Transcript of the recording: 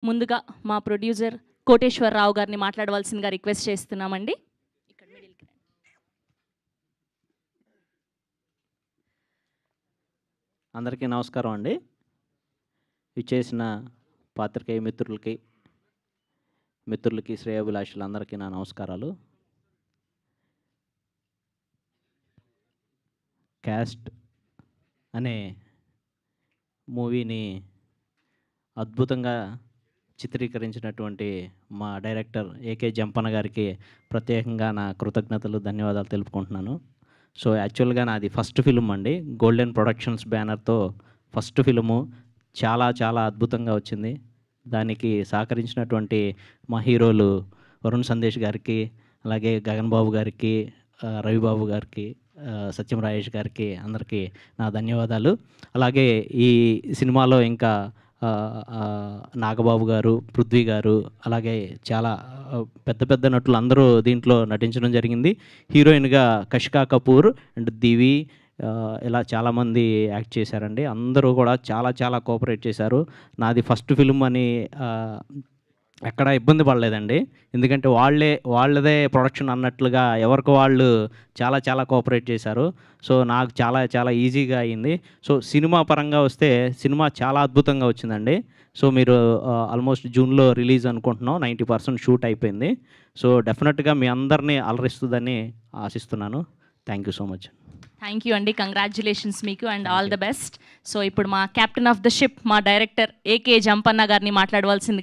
ముందుగా మా ప్రొడ్యూసర్ కోటేశ్వరరావు గారిని మాట్లాడవలసిందిగా రిక్వెస్ట్ చేస్తున్నామండి. అందరికీ నమస్కారం అండి. ఇచ్చేసిన పాత్రికేయ మిత్రులకి శ్రేయోభిలాషులందరికీ నా నమస్కారాలు. క్యాస్ట్ అనే మూవీని అద్భుతంగా చిత్రీకరించినటువంటి మా డైరెక్టర్ ఏకే జంపన్న గారికి ప్రత్యేకంగా నా కృతజ్ఞతలు, ధన్యవాదాలు తెలుపుకుంటున్నాను. సో యాక్చువల్గా నాది ఫస్ట్ ఫిలిం అండి. గోల్డెన్ ప్రొడక్షన్స్ బ్యానర్తో ఫస్ట్ ఫిలిము. చాలా చాలా అద్భుతంగా వచ్చింది. దానికి సహకరించినటువంటి మా హీరోలు వరుణ్ సందేశ్ గారికి, అలాగే గగన్ బాబు గారికి, రవిబాబు గారికి, సత్యం రాజేష్ గారికి అందరికీ నా ధన్యవాదాలు. అలాగే ఈ సినిమాలో ఇంకా నాగబాబు గారు, పృథ్వీ గారు, అలాగే చాలా పెద్ద పెద్ద నటులు అందరూ దీంట్లో నటించడం జరిగింది. హీరోయిన్గా కషికా కపూర్ అండ్ దివి ఇలా చాలామంది యాక్ట్ చేశారండి. అందరూ కూడా చాలా చాలా కోఆపరేట్ చేశారు. నాది ఫస్ట్ ఫిల్మ్ అని ఎక్కడ ఇబ్బంది పడలేదండి. ఎందుకంటే వాళ్ళదే ప్రొడక్షన్ అన్నట్లుగా ఎవరికి వాళ్ళు చాలా చాలా కోఆపరేట్ చేశారు. సో నాకు చాలా చాలా ఈజీగా అయింది. సో సినిమా పరంగా వస్తే సినిమా చాలా అద్భుతంగా వచ్చిందండి. సో మీరు ఆల్మోస్ట్ జూన్లో రిలీజ్ అనుకుంటున్నాం. 90% షూట్ అయిపోయింది. సో డెఫినెట్గా మీ అందరినీ అలరిస్తుందని ఆశిస్తున్నాను. Thank you so much. Thank you అండి. కంగ్రాచ్యులేషన్స్ మీకు and all the best. So ఇప్పుడు మా కెప్టెన్ ఆఫ్ ద షిప్, మా డైరెక్టర్ ఏకే జంపన్న గారిని మాట్లాడవలసింది